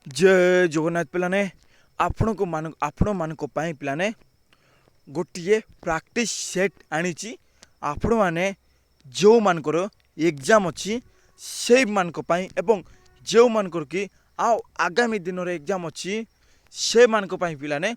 जय जगन्नाथ पिलाने आपण मानक पिलाने गोटे प्रैक्टिस सेट आनी आपण मैंने जो मानकर एग्जाम अच्छी से मानक एवं जो मानकर कि आगामी दिन रे एग्जाम अच्छी से मानक पिलाने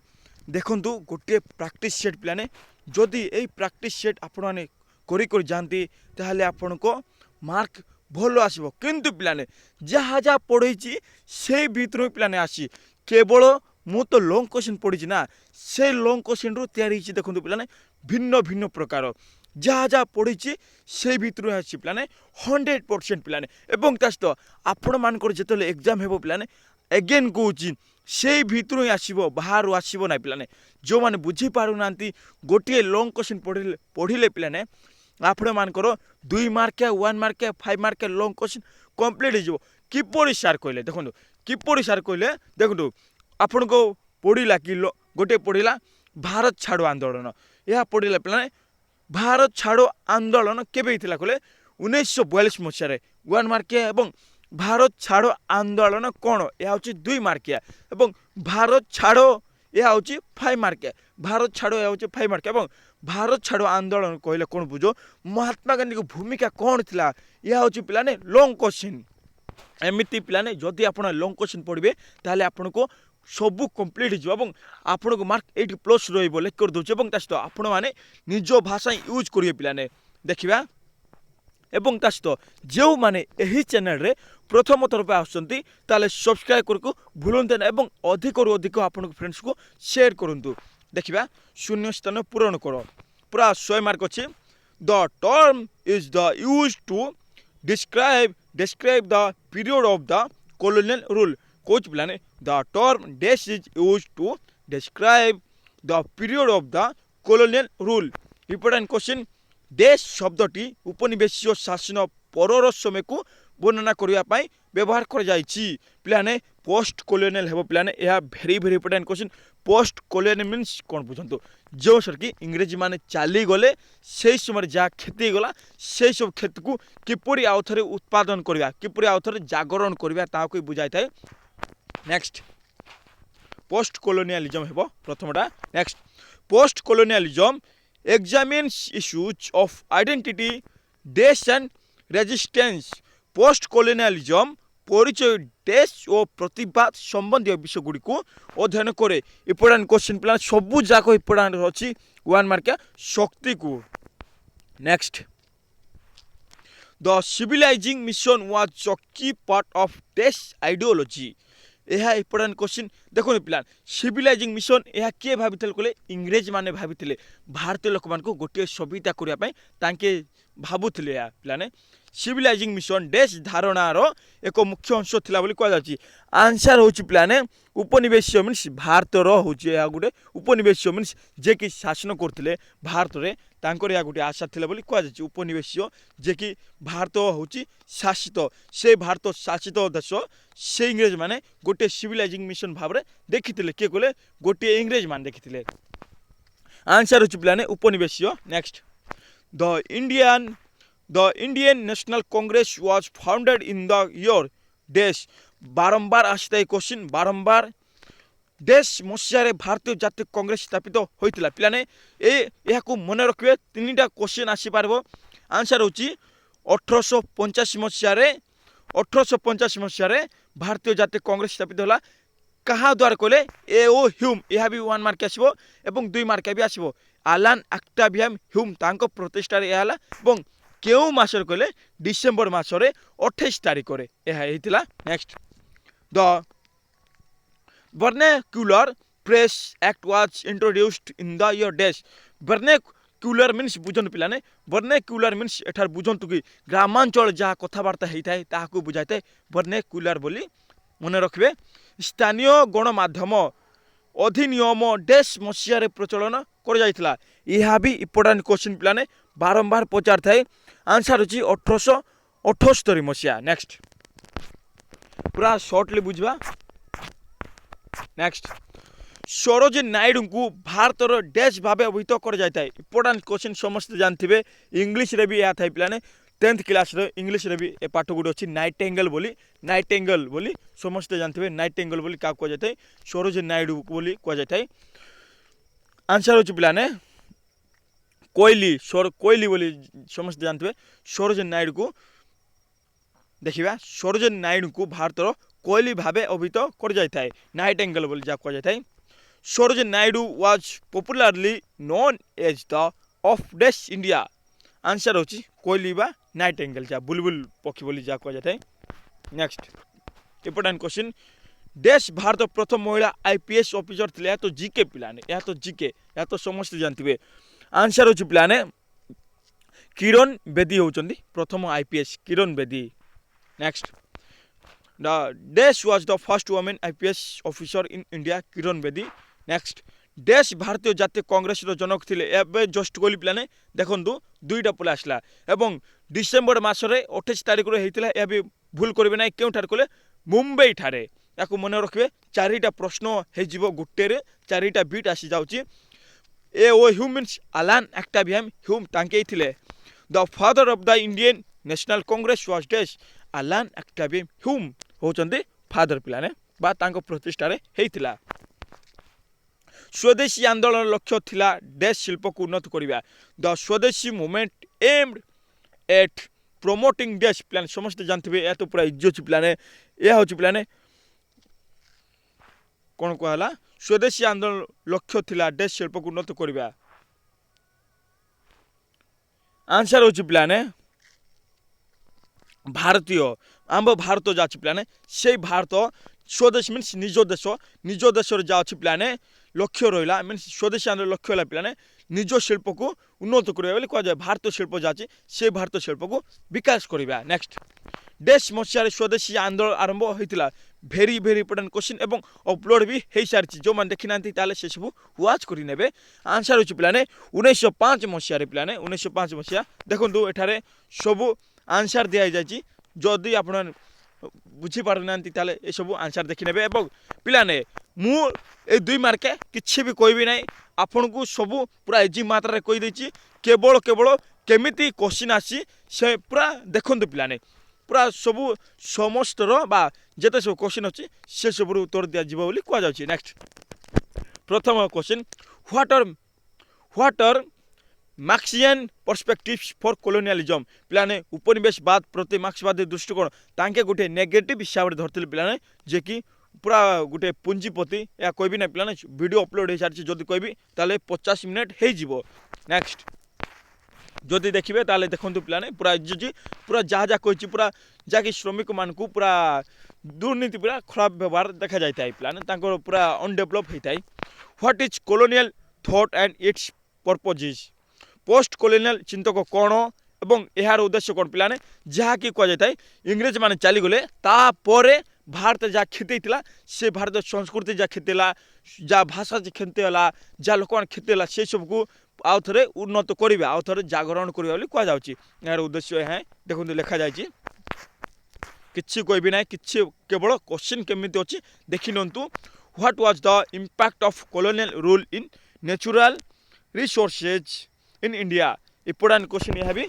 देखंतु गोटे प्रैक्टिस सेट पिलाने जदि यही प्रैक्टिस सेट आपण मैंने करी जाती ताहले आपण को मार्क भल आसब किंतु पिलाने जहाँ जहाँ पढ़ी से भीतर पिलाने आसी केवल मु तो लॉन्ग क्वेश्चन पढ़ी ना से लॉन्ग क्वेश्चन रू तैयारी देखो पिलाने भिन्न भिन्न प्रकार जहाँ जहाँ पढ़ी से भीतर आसी पिलाने 100% पिलाने एवं ता सहित आपण मानकर जो एग्जाम हेबो पिलाने एगेन कहूँ से भीतर ही आसब बाहर आसब ना पिलाने जो मैंने बुझी पारु ना गोटे लॉन्ग क्वेश्चन पढ़िले पिलाने आपण मानकर 2 मार्किया 1 मार्किया 5 मार्किया लॉन्ग क्वेश्चन कंप्लीट हो किपर सार कहले देखो किपर सार कहले देखो आपण को पढ़ला कि गोटे पढ़ला भारत छाड़ो आंदोलन यह पढ़ला पे भारत छाड़ो आंदोलन केबे कहले 1942 मसीह 1 मार्किया एवं भारत छाड़ो आंदोलन कौन यह हूँ 2 मार्किया एवं भारत छाड़ो यह हूँ 5 मार्किया भारत छाड़ो यह हूँ 5 मार्किया एवं भारत छाड़ो आंदोलन कहले कौन बुझ महात्मा गांधी की भूमिका कौन थिला यह हूँ पिलाने लॉन्ग क्वेश्चन एमती पिलाने जदि आप लॉन्ग क्वेश्चन पढ़े ताहले आपन को सबू कंप्लीट हो आपन को मार्क 80 प्लस रही लिख कर दूचे सहित आपण मैंने निज भाषा यूज करेंगे पिलाने देखा एवं ता सहित जो मैंने यही चैनल रे प्रथम थर पे आसुँच ताले सब्सक्राइब करको भूलते ना एवं अधिक रु अधिक आपण फ्रेंड्स को शेयर करूँ देखा शून्य स्थान पूरण कर पूरा 100 मार्क अच्छे the term is the use to describe the period of the colonial rule कोच पिलाने the term dash is used to describe the period of the colonial rule important question देश शब्दटी उपनिवेशीय शासन परर समय को वर्णना करने व्यवहार कर पिलाने पोस्ट कॉलोनियल हेबो पिलाने यह very very important question post colonial means कौन बुझंतु जो सर कि इंग्रेजी माने चली गले से समय जहाँ क्षति गला से सब क्षति को किपरि आउ थरे उत्पादन करवा किपरि आउ थरे जागरण करवा ताको बुझाई थाए नेक्स्ट पोस्ट कॉलोनियलिज्म हेबो प्रथमटा next post colonialism examines issues of identity, death and resistance. Post colonialism परिचय देश और प्रतिवाद संबंधी विषय गुड़ी को अध्ययन करे इंपोर्टेंट क्वेश्चन प्लान सबू जाक इंपोर्टेंट अच्छी 1 मार्किया शक्ति को next the civilising mission was a की पार्ट ऑफ देश आइडियोलॉजी यह इंपोर्टेंट क्वेश्चन देखो पिला सिविलाइजिंग मिशन यह किए भाभी कहले इंग्रेज माने भाभी भारतीय लोक मान गोटे सभ्यता करने भावुले पिलाने सिविलाइजिंग मिशन देश धारणार एक मुख्य अंश थिला बोली कह जाछि आंसर होछि पिलाने उपनिवेशीय मीन्स भारतर होछि या गोटे उपनिवेशीय मीन्स जे कि शासन करथिले भारत रे तांकर या गोटे आशा थिला बोली कह जाछि उपनिवेशीय जे कि भारत होछि शासित से भारत शासित देश से इंग्रेज माने गोटे सिविलाइजिंग मिशन भाव देखिथिले के कहले गोटे इंग्रेज मान देखिथिले आंसर होछि पिलाने उपनिवेशीय next The Indian National Congress was founded in the year देश बारंबार आसता है क्वेश्चन बारंबार देश मसीह भारतीय जातीय कांग्रेस स्थापित होता पिलाने यह मन रखिए 3टा क्वेश्चन आसीपार आंसर होची 1885 मसीह भारतीय जातीय कांग्रेस स्थापित होला कहा द्वारा कहले ए ओ ह्यूम यह भी 1 मार्क आसबो एवं 2 मार्क भी आसबो आलान ऑक्टावियम ह्यूम तांको प्रतिष्ठा एला एवं केउ मासर कहले डिसेंबर मासरे 28 तारिख रे यह हेतिला next the vernacular press act was introduced in the year dash vernacular means बुझन पिलाने वर्नाक्युलर मीन्स एठार बुझंतु कि ग्रामांचल जहाँ कथबार्ता होता है ताकू बुझाई वर्नाक्युलर बोली मन रखिए स्थानीय गणमाध्यम अधिनियम डैश मसीह प्रचलन कर जाइथिला यह भी इंपोर्टेंट क्वेश्चन पिलाने बारंबार पचार थाए आंसर होची 1878 मसीहा नेक्स्ट पूरा शॉर्टली बुझवा नेक्स्ट सरोजिनी नायडू को भारतर डैश भाव अभिहित कर जाए इंपोर्टेंट क्वेश्चन समस्त जानते इंग्लिश रे भी यह था पिलाने 10th क्लास इंग्लीश रे भी ए पाठ गुड अच्छी नाइटेंगल बोली समस्ते जानते नाइटेंगल बोली क्या कह जाए सरोजिनी नायडू बोली कह जाए आंसर हो पिलाने कोयली बोली समस्ते जानते सरोजिनी नायडू को देखा सरोजिनी नायडू को भारतर कोयली भाव अभिहित कर जाए नाइटेंगल बोली जहाँ कह जाए Sarojini Naidu was popularly known as the of डेस इंडिया आंसर होची कोयली बा नाइटेंगल जहाँ बुलबुल पक्षी बोली जहाँ कह जाए नेक्स्ट इंपोर्टेंट क्वेश्चन देश भारत प्रथम महिला आईपीएस ऑफिसर थे या तो जीके पिलाने या तो जीके या तो समस्त जानते आंसर होची पिलाने किरण बेदी होचंदी प्रथम IPS Kiran Bedi next the dash was the first women IPS officer in India Kiran Bedi next dash भारतीय जातीय कांग्रेस जनक थे एवं जस्ट गोली पिलाने देखु दुईटा पोल आसला एवं डिसेम्बर मसरे 28 तारिख होता यह भी भूल करेंगे ना क्योंठार कले मुंबई ठारे या मन रखिए चारिटा प्रश्न हो गोटे चारिटा बीट आसी जाऊँगी ए ओ ह्यूम मीन्स अलान एक्टावियम ह्यूम तांके थे the father of the Indian National Congress was dash Allan Octavian Hume होचंदी father पिलाने बा तांको प्रतिष्ठारे हेइतिला स्वदेशी आंदोलन लक्ष्य थिला देश शिल्प को उन्नत करिबा द स्वदेशी मूवमेंट एम्ड एट प्रमोटिंग देश प्लान समस्त जानते या तो पूरा इज्जत प्लाने यह हूँ प्लाने कौन कहला स्वदेशी आंदोलन लक्ष्य थिला देश शिल्प को उन्नत करिबा आंसर हूँ प्लाने भारतीय आम भारत जा प्लाने से भारत स्वदेश मीन्स निज देश जा प्लाने लक्ष्य रहा मीन्स स्वदेशी आंदोलन लक्ष्य है प्लाने निज शिल्प को उन्नत करवा कह जाए भारत शिल्प जाची से भारत शिल्प को विकास करवा नेक्स्ट देश मसीह स्वदेशी आंदोलन आरंभ होता भेरी भेरी इंपोर्टेंट क्वेश्चन एवं अपलोड भी हो सारी जो मैंने देखी ना से सब वाच करेंगे आंसर हो पाने 1905 मसीह पाने 1905 मसीहा देखो एठारे सब आंसर दि जाए जदि आप बुझीपार ना ये सब आंसर देखी ने पाने मुझे 2 मार्के किसी भी कहबी ना आपन को सब पूरा इजी मात्रा कहीदे केवल केवल केमिति क्वेश्चन आसी से पूरा देखु पाने पूरा सब समस्तर बा जिते सब क्वेश्चन अच्छी से सब उत्तर दि जाए नेक्स्ट प्रथम question what are Marxian perspectives for colonialism पिलाने उपनिवेशवाद प्रति मार्क्सवादी दृष्टिकोण तांके गोटे नेगेटिव हिसाब से धरते पिलाने जे कि पूरा गोटे पुंजीपति या कहबी ना पिलाने वीडियो अपलोड हो सारी जदि कहबी ताले 50 मिनट हो नेक्स्ट जदि देखिए ताले देखंतु पिलाने पूरा इज्जत पूरा जहाँ जहाँ कही पूरा जहाँकि श्रमिक मान को पूरा दुर्नीति पूरा खराब व्यवहार देखा जाए पिलाने पूरा अनडेभलप होता है what is colonial thought and it's purposes post colonial चिंतक कौन एवं यार उद्देश्य कौन पिलाने जहाँकि कह जाए इंग्रेज मैंने चलीगले तापर भारत जहाँ क्षति से भारत संस्कृति जहाँ क्षति जहाँ भाषा क्षतिला जहाँ लोक मैंने क्षतिला से सबको आउ थे उन्नत करा आउ थे जागरण करवा कहुच्छी यार उद्देश्य है देखो लिखा जाए किसी कहबी ना कि केवल क्वेश्चन केमी अच्छी देखी नियंतु what was the impact of colonial rule in natural resources in India important question यह भी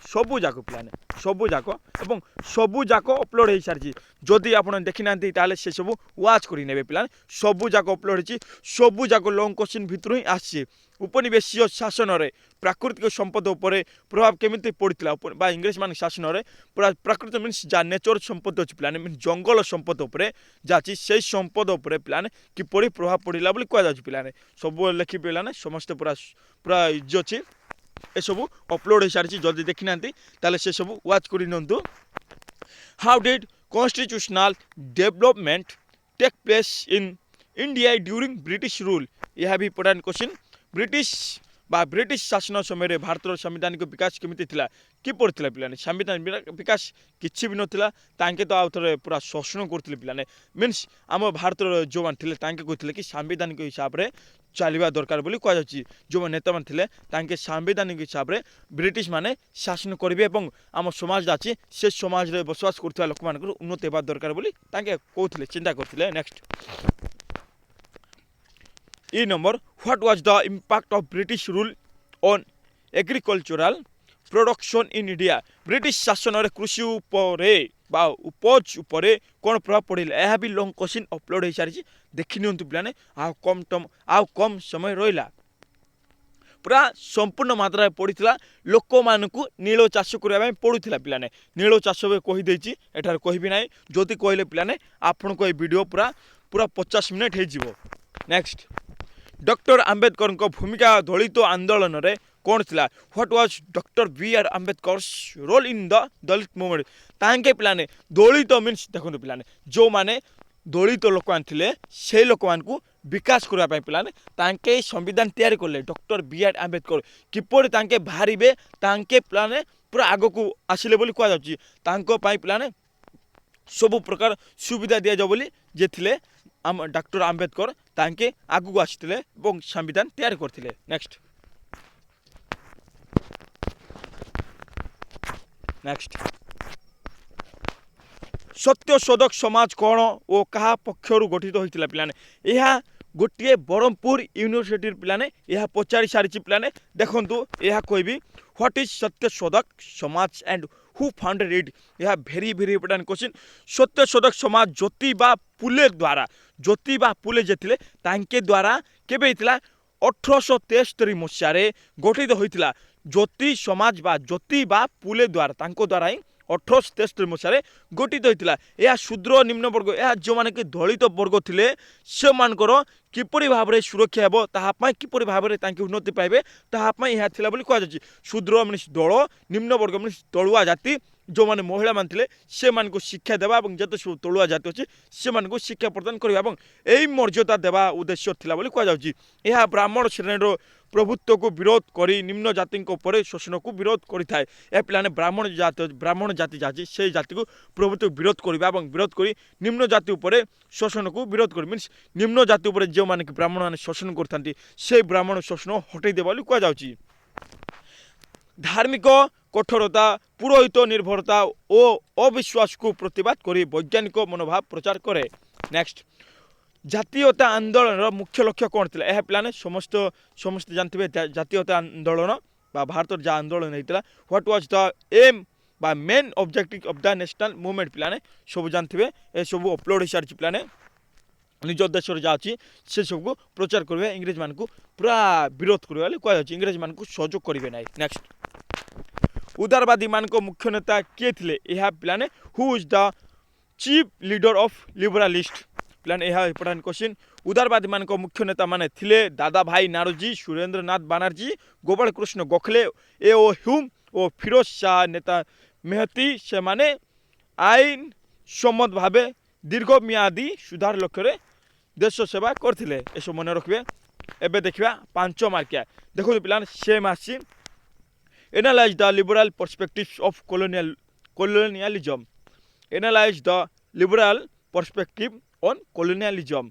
सबू जाक पिलाने सबू जाक एवं सबू जाक अपलोड हो सारी जदि आप देखी ना से सब वाच करेंगे पिलाने सबू जाक अपलोड हो सबू जाक लंग क्वेश्चन भितर ही आसी उपनिवेशीय शासन में प्राकृतिक संपद उपर प्रभाव केमी पड़ा इंग्रेज मान शासन में पूरा प्राकृतिक मीन्स जहाँ नेचर संपद अच्छी पिलाने मीन जंगल संपद उपर जाची से संपद उपर पिलाने किपरि प्रभाव पड़ा बोली कह पिलाने सब लिखी पिलाने समस्ते पूरा पूरा इज्जत अच्छी ये सब अपलोड हो सारी जल्दी देखी ना से सब वाच कर how did constitutional development take place in India during British rule यह भी इंपोर्टेंट क्वेश्चन ब्रिटिश शासन समय भारत संवैधानिक विकास केमी किपर पिलाने संवैधानिक विकास किसी भी नाला तांके तो आउ थे पूरा शोषण करते पिलाने मीन्स आम भारत जो मैंने कहते कि संवैधानिक हिसाब से चलवा दरकार बोली कहुच्छी जो नेता मैंने थे संवैधानिक हिसाब से ब्रिटिश माने शासन करेंगे आम समाज अच्छी से समाज में बसवास कर लोक मान उन्नत होगा दरकार बोली कहते चिंता करते next E number what was the impact of British rule on agricultural production in India British शासन रे कृषि उपरे बा उपज उपरे कौन प्रभाव पड़ेगा यह भी लॉन्ग क्वेश्चन अपलोड हो सारी देखि नियंतु पिलाने आउ कम समय रहा पूरा संपूर्ण मात्रा पड़ता लोक मानू नील चाष करने पड़ूला पिलाने नील चाष कहीदे एठार कहबी ना जदि कहले पिलाने आपण को वीडियो पूरा पूरा 50 मिनट हो नेक्स्ट डॉक्टर आंबेडकर भूमिका दलित आंदोलन रे कौन थिला what was doctor B R Ambedkar role in the Dalit movement तांके पिलाने दलित मीन्स देखो पिलाने जो माने दलित लोक थे से लोक मानू विकास करने पिलाने तांके संविधान तैयारी कले डॉक्टर बी आर आंबेडकर किपर तांके बाहरिबे तांके पिलाने पूरा आग को आसिले बोली कह जाउची पिलाने सबु प्रकार सुविधा दिया जाओ बोली जे थिले डॉक्टर आंबेडकर तांके आगू आसते संविधान तैयारी करथिले नेक्स्ट सत्यशोधक समाज कौन और क्या पक्षर गठित होता पिलाने यह गोटे ब्रह्मपुर यूनिवर्सिटी पिलाने यह पचारि सारी पिलाने देखु यह कहबी what is Satyashodhak Samaj and who founded it यह very very important question Satyashodhak Samaj Jyotiba Phule द्वारा ज्योतिबा फुले जे थिले तांके द्वारा केबे हितला 1873 मसीह गठित होता ज्योति समाज बा ज्योतिबा फुले द्वारा तांको द्वारा ही 1873 मसीह गठित होता यह शूद्र निम्न वर्ग यह जो मैंने कि दलित वर्ग थे से मानकर किपरि भाव में सुरक्षा हेबो ताहापाई किपरि भाव में तांके उन्नति पाइबे ताहापाई यह थिला बोली कह जाछि शूद्र मीन्स दल निम्न वर्ग मीन्स तलुआ जाति जो मैंने महिला मान थे से मानक शिक्षा देवा और जत सब तलुआ जाति अच्छे से मानक शिक्षा प्रदान करवा यही मर्यादा देवा उद्देश्य थिला बोली कह जाछि यह ब्राह्मण श्रेणी प्रभुत्व को विरोध करी निम्न जाति शोषण को विरोध करें यह पिलाने ब्राह्मण जाति जाति से जाति को प्रभुत्व विरोध करवा विरोध कर निम्न जाति उपर शोषण को विरोध कर मीन्स निम्न जाति उपर जो माने ब्राह्मण मैंने शोषण करते से ब्राह्मण शोषण हटई देवा बोली कह जाउछि धार्मिक कठोरता पुरोहित निर्भरता और अविश्वास को प्रतिवाद कर वैज्ञानिक मनोभाव प्रचार करे नेक्स्ट जातीयता आंदोलन मुख्य लक्ष्य कौन था यह पिलाने समस्त जानते जातीयता आंदोलन भारत जहाँ आंदोलन होता व्हाट वाज द एम बा main objective of the national movement पिलाने सब जानते ये सब अपलोड हो सारी पिलाने निज देश जहाँ अच्छी से सब को प्रचार करेंगे इंग्रेज मान को पूरा विरोध करवा कह इंग्रेज मान को सहयोग करेंगे ना नेक्स्ट उदारवादी मान को मुख्य नेता किए थे यह पिलाने who is the chief leader of liberalist पिलाने यह इंपोर्टेंट क्वेश्चन उदारवादी मान को मुख्य नेता माने थिले दादा भाई नारोजी सुरेंद्र नाथ बनर्जी गोपाल कृष्ण गोखले ए ओ ह्यूम और फिरोज शाह नेता मेहती से माने आईन सम्मत भाव दीर्घमियादी सुधार लक्ष्य देश सेवा करथिले एसो मन रखिए एबे देखिबा 5 मार्किया देखो पिलाने सेम आसी analyse the liberal perspectives of colonialism analyse the liberal perspective on colonialism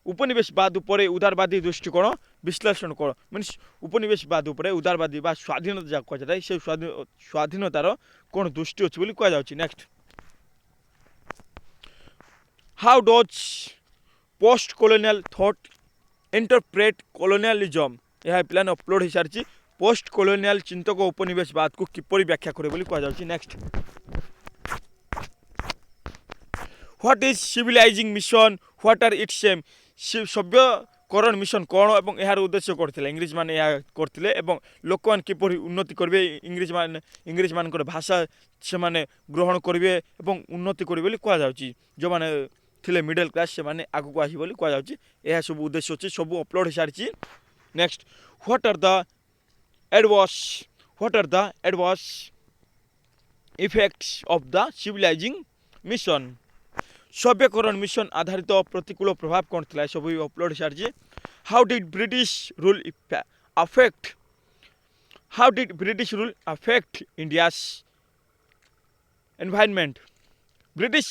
उपनिवेशवाद उपरे उदारवादी दृष्टिकोण विश्लेषण कर मीन्स उपनिवेशवाद उपरे उदारवादी बा स्वाधीनता जा कह जाय से स्वाधीनतार कोन दृष्टि अछि बोली कह जाउछि next how does post colonial thought interpret colonialism यह प्लान अपलोड हो सारी पोस्ट colonial चिंतक उपनिवेशवाद को किपरि व्याख्या करे बोली कह जाउछि next what is civilising mission what are its aim सभ्यकरण मिशन कौन और यार उद्देश्य करथिले इंग्रेज माने या करथिले एवं लोक मान किपरि उन्नति करबे इंग्रेज मान भाषा से माने ग्रहण करबे एवं उन्नति करबे बोली कह जाउछि जो माने थिले मिडल क्लास से माने आगु को आसी बोली कह जाउछि यह सब उद्देश्य अछि सब अपलोड हो सारी next what are the adverse effects of the civilising mission सभ्यकरण मिशन आधारित प्रतिकूल प्रभाव कौन था सब अपलोड सारी how did British rule affect India's environment British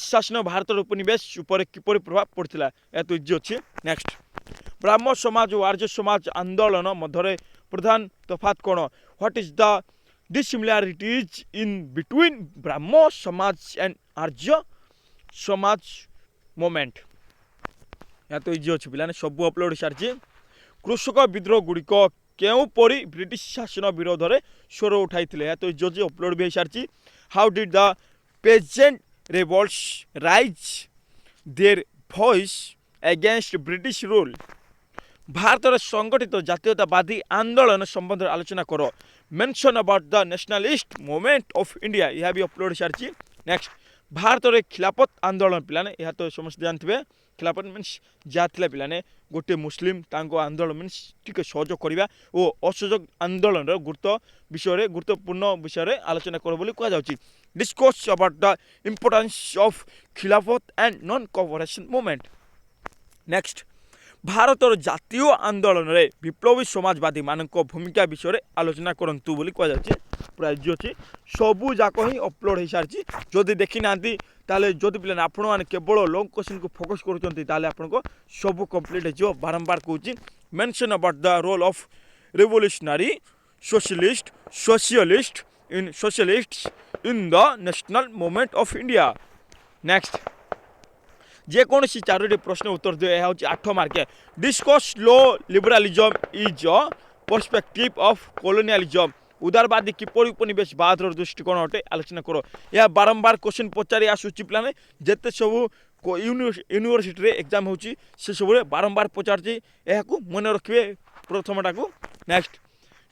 शासन भारत उपनिवेश उपर किपरि प्रभाव पड़ता यह तो इजी अच्छे नेक्स्ट ब्राह्मण समाज और आर्य समाज आंदोलन मध्य प्रधान तफात कौन what is the dissimilarities in between Brahman Samaj and Arya Samaj movement या तो इजी अच्छे पिलाने सब अपलोड सारी कृषक विद्रोह गुड़िक କେଉଁପରି ବ୍ରିଟିଶ ଶାସନ ବିରୋଧରେ ସ୍ୱର ଉଠାଇଥିଲେ ଏହା ତ ଯୋଜି ଅପଲୋଡ଼ ବି ହେଇସାରିଛି। How did the peasant revolts raise their voice against British rule। ଭାରତରେ ସଂଗଠିତ ଜାତୀୟତାବାଦୀ ଆନ୍ଦୋଳନ ସମ୍ବନ୍ଧରେ ଆଲୋଚନା କର। Mention about the nationalist movement of India ଏହା ବି ଅପଲୋଡ଼ ସାରିଛି। ନେକ୍ସଟ ଭାରତରେ ଖିଲାଫତ ଆନ୍ଦୋଳନ ପିଲାନେ ଏହା ତ ସମସ୍ତେ ଜାଣିଥିବେ ଖିଲାଫତ ମିନ୍ସ ଯାହା ଥିଲା ପିଲାନେ ଗୋଟିଏ ମୁସଲିମ ତାଙ୍କ ଆନ୍ଦୋଳନ ମିନ୍ସ ଟିକେ ସହଯୋଗ କରିବା ଓ ଅସହଯୋଗ ଆନ୍ଦୋଳନର ଗୁରୁତ୍ୱପୂର୍ଣ୍ଣ ବିଷୟରେ ଆଲୋଚନା କର ବୋଲି କୁହାଯାଉଛି। Discourse about the importance of Khilafat and non-cooperation movement। Next, ଭାରତର ଜାତୀୟ ଆନ୍ଦୋଳନରେ ବିପ୍ଳବୀ ସମାଜବାଦୀ ମାନଙ୍କ ଭୂମିକା ବିଷୟରେ ଆଲୋଚନା କରନ୍ତୁ ବୋଲି କୁହାଯାଉଛି। ପୁରା ଇଜି ଅଛି ସବୁ ଯାକ ହିଁ ଅପଲୋଡ଼ ହେଇସାରିଛି। ଯଦି ଦେଖିନାହାନ୍ତି ତାହେଲେ ଯଦି ପିଲା ଆପଣମାନେ କେବଳ ଲଙ୍ଗ କ୍ୱେଶ୍ଚନକୁ ଫୋକସ୍ କରୁଛନ୍ତି ତାହେଲେ ଆପଣଙ୍କ ସବୁ କମ୍ପ୍ଲିଟ୍ ହେଇଯିବ। ବାରମ୍ବାର କହୁଛି mention about the role of revolutionary socialists in the national movement of India। Next, ଯେକୌଣସି ଚାରୋଟି ପ୍ରଶ୍ନ ଉତ୍ତର ଦିଅ ଏହା ହେଉଛି 8 ମାର୍କିଆ। ଡିସ୍କସ୍ लो liberalism is a perspective of colonialism। उदारवादी किपरि उपनिवेशवादर दृष्टिकोण अटे आलोचना करो। यह बारंबार क्वेश्चन पचारि आसुची पिलाने जेते सब यूनिवर्सिटी रे एग्जाम होची से सब बारंबार पचारची एहाकू मन रखिबे प्रथमटा को। Next,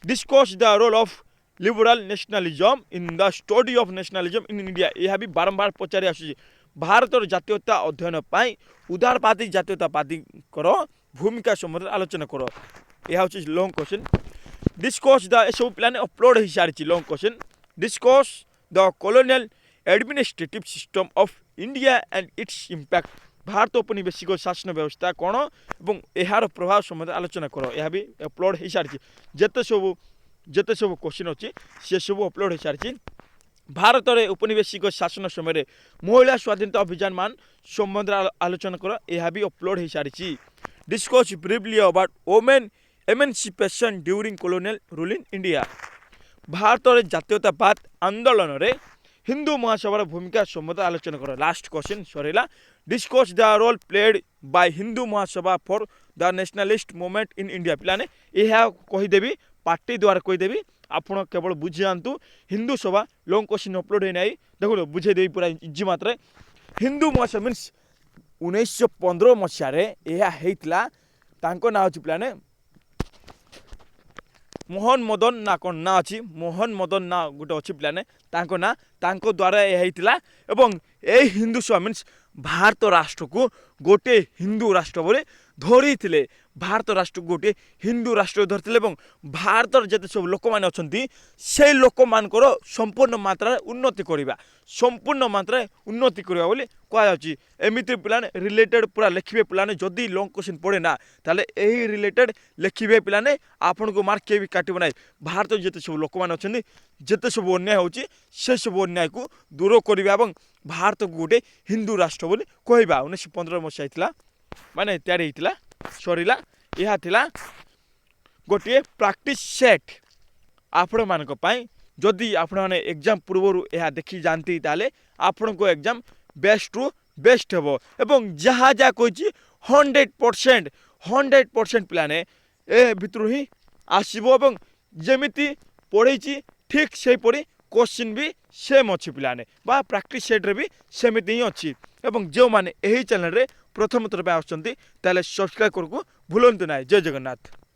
discuss the role of liberal nationalism in the study of nationalism in India यह भी बारंबार पचारि आसुची। भारतर जातीयता अध्ययन पाई उदारवादी जातीयतावादी भूमिका संबंध आलोचना करो। यह हूँ long question. Discuss the sub पिलाने अपलोड हो सारी long question. Discuss the colonial administrative system of India and it's impact. Bharat औपनिवेशिक शासन व्यवस्था कौन और यार प्रभाव संबंध आलोचना करो। यह भी अपलोड हो सारी जिते सब क्वेश्चन अच्छी सी सब अपलोड हो सारी। भारत में औपनिवेशिक शासन समय महिला स्वाधीनता अभियान मान संबंध आलोचना कर यह भी अपलोड हो सारी। Discuss briefly about women emancipation during colonial rule in India. Bharat में जातीयतावाद आंदोलन में हिंदू महासभार भूमिका संबंध आलोचना कर। लास्ट क्वेश्चन सरला। Discuss the role played by Hindu Mahasabha for the nationalist movement in India. पिलाने यह कहीदेवी पार्टी द्वारा कहीदेवी आप केवल बुझी जातु। हिंदू सभा लंग क्वेश्चन अपलोड होना देखो बुझेदेवी पूरा इजी मात्रा। हिंदू महासभा मीन्स 1915 मसीह ना अच्छी पिलाने मोहन मदन ना कौन ना अच्छी मोहन मदन ना गोटे अच्छी पिलाने ना द्वारा यह हिंदू सभा मीन्स भारत राष्ट्र को गोटे हिंदू राष्ट्र बोले धरी थे। भारत राष्ट्र को गोटे हिंदू राष्ट्र धरते भारत जिते सब लोक मैंने अच्छा से लोक मान संपूर्ण मात्रा उन्नति करवा संपूर्ण मात्रा उन्नति करवा बोली कहुच्छी। एमती पिलाने रिलेटेड पूरा लिखे पिलाने जदि लंग क्वेश्चन पड़े ना ताले यही रिलेटेड लिखे पिलाने आपन को मार्क किए भी काटब ना। भारत जिते सब लोक मैंने अच्छा जिते सब अन्याय होची से सब अन्याय को दूर करवा भारत को गोटे हिंदू राष्ट्र बोली कहवा 1915 मसीहा माने तैयारी होता सरला। यह गोटे प्रैक्टिस सेट आपण मानक जदि आपण मैंने एग्जाम पूर्व यह देखी जानती ताले आपण को एग्जाम बेस्ट रु बेस्ट हे एवं जहाँ जहाँ कही 100% पिलाने ए भितर ही आसो जमीती पढ़ी ठीक से पढ़ी क्वेश्चन भी सेम अच्छी पिलाने बा प्रैक्टिस सेट रे भी सेमती ही अच्छी। एवं जो मैंने यही चैनल रे प्रथम थर पे आसुचंती ताले सब्सक्राइब करको भूलंतु ना। जय जगन्नाथ।